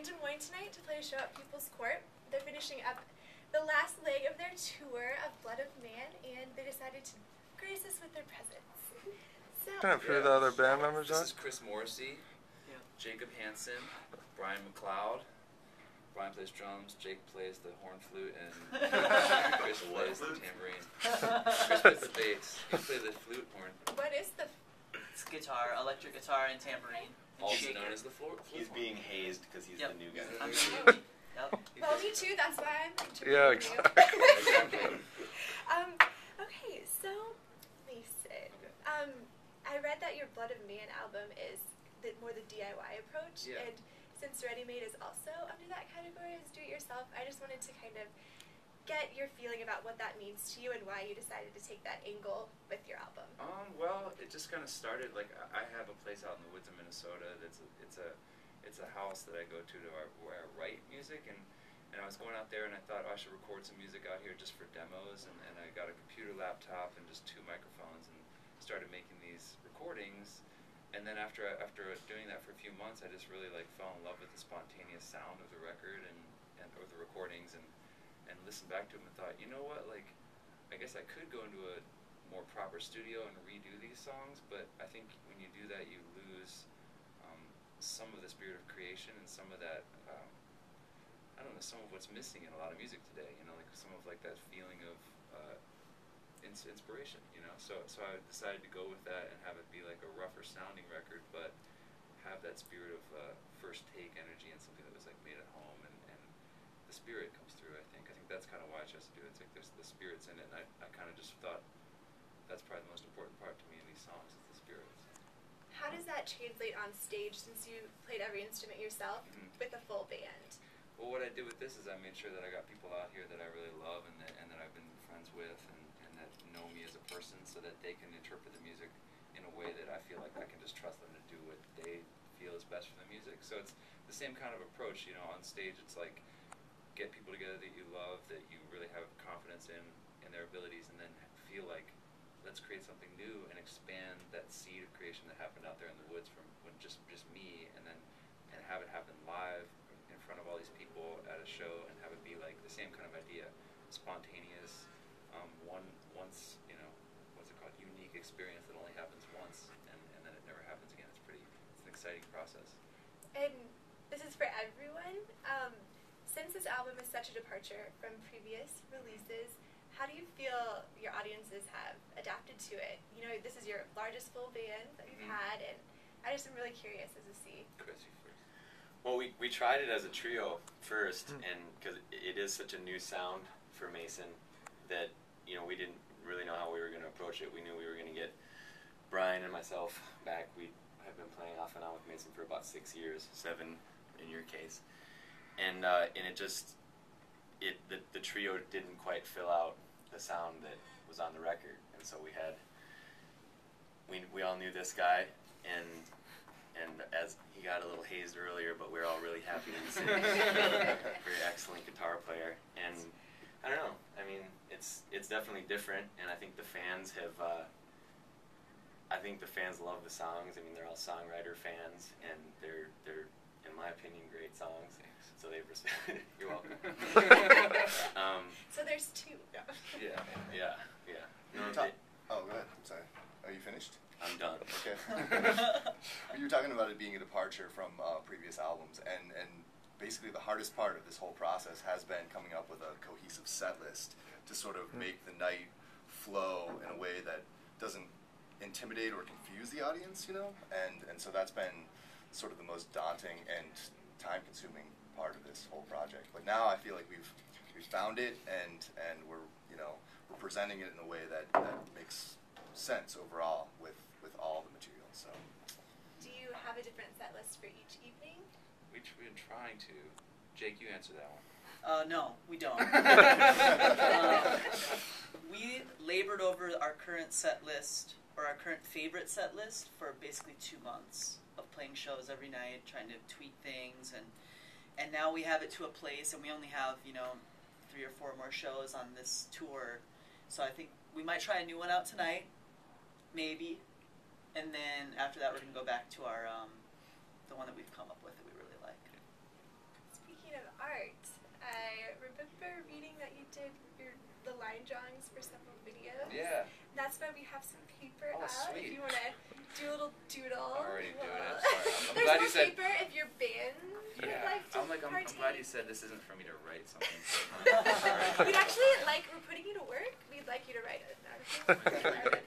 Des Moines tonight to play a show at People's Court. They're finishing up the last leg of their tour of Blood of Man, and they decided to grace us with their presence. So, Can I put the other band members on? This is Chris Morrissey, Jacob Hansen, Brian McLeod. Brian plays drums, Jake plays the horn flute, and Chris plays the tambourine. Chris plays the bass. You play the flute horn. what is the... It's guitar, electric guitar, and tambourine. Also known as the flute. He's being hazed because he's the new guy. I'm Yep. Well, me too, that's why I'm Yeah, exactly. Okay, so, Mason, I read that your Blood of Man album is more the DIY approach, and since Ready Made is also under that category as do-it-yourself, I just wanted to kind of get your feeling about what that means to you and why you decided to take that angle with your album. Well, it just kind of started, like, I have a place out in the woods of Minnesota that's it's a house that I go to where I write music, and I was going out there and I thought, oh, I should record some music out here just for demos, and I got a computer laptop and just 2 microphones and started making these recordings. And then after doing that for a few months, I just really fell in love with the spontaneous sound of the record and or the recordings, and listened back to them and thought, you know what, I guess I could go into a more proper studio and redo these songs, but I think when you do that, you lose some of the spirit of creation and some of that, I don't know, some of what's missing in a lot of music today, some of that feeling of inspiration, So I decided to go with that and have it be like a rougher sounding record, but have that spirit of first take energy and something that was made at home, and the spirit comes through. I think that's kind of why I chose to do it. It's like there's the spirits in it, and I kind of just thought that's probably the most important part to me in these songs is the spirits. How does that translate on stage, since you played every instrument yourself with a full band? Well, what I did with this is I made sure that I got people out here that I really love and that I've been friends with and that know me as a person, so that they can interpret the music in a way that I feel like I can just trust them to do what they feel is best for the music. So it's the same kind of approach, on stage. It's like get people together that you love, that you really have confidence in their abilities, and then feel like let's create something new and expand that seed of creation that happened out there in the woods from when just me, and have it happen live in front of all these people at a show, and have it be like the same kind of idea, spontaneous, once what's it called, unique experience that only happens once, and then it never happens again. It's an exciting process. And this is for everyone. Since this album is such a departure from previous releases, how do you feel your audiences have adapted to it? This is your largest full band that you've had, and I just am really curious as to see. Chris, you first. Well, we tried it as a trio first, and because it is such a new sound for Mason that we didn't really know how we were going to approach it. We knew we were going to get Brian and myself back. We have been playing off and on with Mason for about 6 years, 7 in your case, and it just the trio didn't quite fill out the sound that was on the record, and so we all knew this guy, and as he got a little hazed earlier, but we were all really happy to see him. Very excellent guitar player, and I don't know. I mean, it's definitely different, and I think the fans have. I think the fans love the songs. I mean, they're all songwriter fans, and they're in my opinion great songs. So they've respected. You're welcome. So there's 2. Yeah. No, oh, go ahead. I'm sorry. Are you finished? I'm done. Okay. You were talking about it being a departure from previous albums, and basically the hardest part of this whole process has been coming up with a cohesive set list to sort of make the night flow in a way that doesn't intimidate or confuse the audience, and so that's been sort of the most daunting and time-consuming part of this whole project. But now I feel like we've found it, and we're we're presenting it in a way that makes sense overall with all the material. So, do you have a different set list for each evening? We've been trying to. Jake, you answer that one. No, we don't. We labored over our current set list, or our current favorite set list, for basically 2 months of playing shows every night, trying to tweak things, and now we have it to a place, and we only have 3 or 4 more shows on this tour. So I think we might try a new one out tonight, maybe, and then after that we're going to go back to our the one that we've come up with that we really like. art. I remember reading that you did the line drawings for several videos. Yeah. That's why we have some paper Oh, out. sweet. If you want to do a little doodle. I'm already doing it. Well, Sorry. I'm there's glad no you said. paper if your band would Yeah. like to I'm partake. glad you said this isn't for me to write something. We'd actually we're putting you to work. We'd like you to write an article.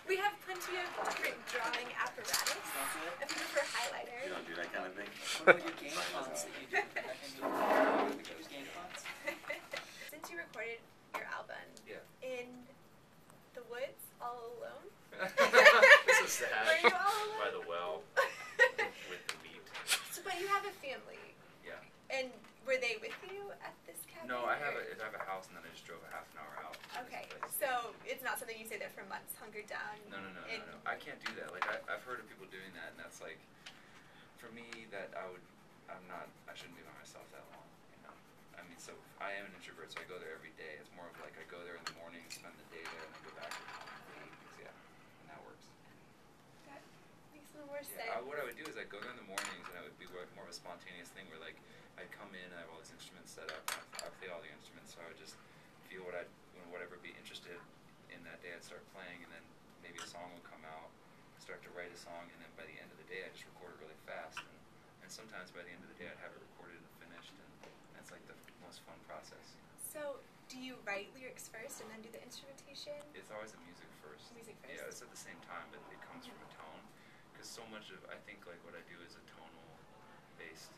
We have plenty of different drawing apparatus. Sounds good. If you prefer highlighter. You don't do that kind of thing? What about your game fonts that you do? Use game fonts? Since you recorded your album Yeah. in the woods all alone. This is sad. Were you all alone? By the well, with the meat. So, but you have a family. Yeah. And were they with you at this cabin? No, I have or- a house, and then I just drove a half an hour out. to this Okay, place. so it's not something you stay there for months, hunkered down. No. in- I can't do that. Like I've heard of people doing that, and that's like, for me, that I shouldn't be by myself that long. You know, I mean, so I am an introvert, so I go there every day. It's more of like I go there in the morning, spend the day there, and then go back in the evenings. Yeah, and that works. That makes a little more sense. Yeah, what I would do is I'd go there in the mornings, and it would be more of a spontaneous thing where like I'd come in, and I have all these instruments set up, and I play all the instruments, so I would just feel whatever be interested in that day, I'd start playing, and then maybe a song would come out, start to write a song, and then by the end of the day, I just record it really fast, and sometimes by the end of the day, I'd have it recorded and finished, and that's like the most fun process. So, do you write lyrics first and then do the instrumentation? It's always the music first. Music first? Yeah, it's at the same time, but it comes from a tone, because so much of, I think, like, what I do is a tonal-based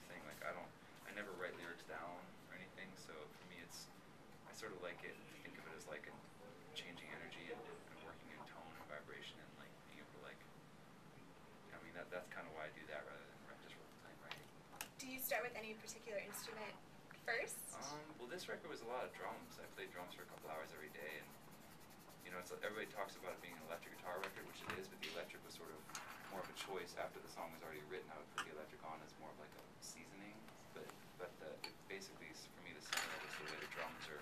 thing. Like, I never write lyrics down or anything, so for me, I sort of like it, think of it as like a changing energy and working in tone and vibration and like being able to like, I mean, that's kind of why I do that rather than just writing. Do you start with any particular instrument first? Well, this record was a lot of drums. I played drums for a couple hours every day, and you know, it's like everybody talks about it being an electric guitar record, which it is, but the electric was sort of more of a choice after the song was already written. I would put the electric on as more of like a seasoning, but basically for me the center of it is the way the drums are,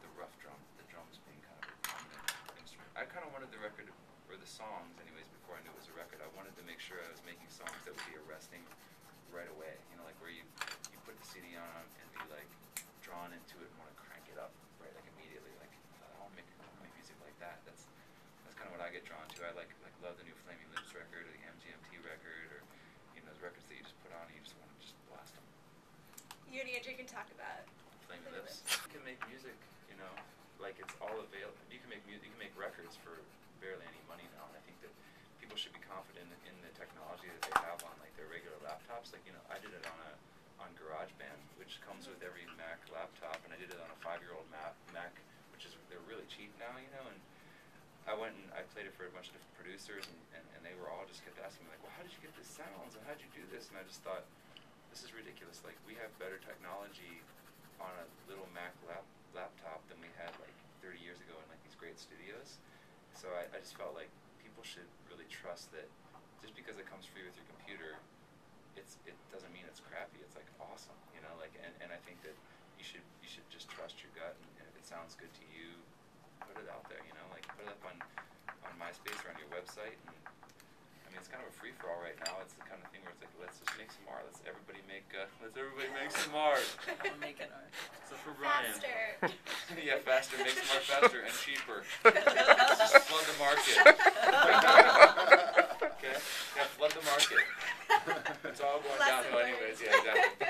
the rough drum, the drums being kind of a prominent instrument. I kind of wanted the record, or the songs anyways, before I knew it was a record, I wanted to make sure I was making songs that would be arresting right away, you know, like where you put the CD on and be like drawn into it and want to crank it up right like immediately, like I'll make music like that. That's kind of what I get drawn to. I like love the new Flaming Lips record or the MGMT record, or you know, those records that you just put on and you just want to just blast them. You and Andrew can talk about Flaming Lips. You can make music, you know, like it's all available. You can make music, you can make records for barely any money now, and I think that people should be confident in the technology that they have on like their regular laptops. Like, you know, I did it on GarageBand, which comes with every Mac laptop, and I did it on a 5-year-old Mac, which is, they're really cheap now, you know, and I went and I played it for a bunch of different producers, and they were all just kept asking me like, well, how did you get this sounds, and how did you do this? And I just thought, this is ridiculous. Like, we have better technology on a little Mac laptop than we had like 30 years ago in like these great studios. So I just felt like people should really trust that just because it comes free with your computer, it doesn't mean it's crappy. It's like awesome, you know. Like, and I think that you should just trust your gut, and if it sounds good to you, put it out there. You know, like put it up on MySpace or on your website. And I mean, it's kind of a free for all right now. It's the kind of thing where it's like, let's just make some art. Let's everybody make some art. I'm making art. So for Brian, faster. yeah, faster, make some art faster and cheaper. Just flood the market. Okay, yeah, flood the market. It's all going Lesson downhill learned. anyways. Yeah, exactly.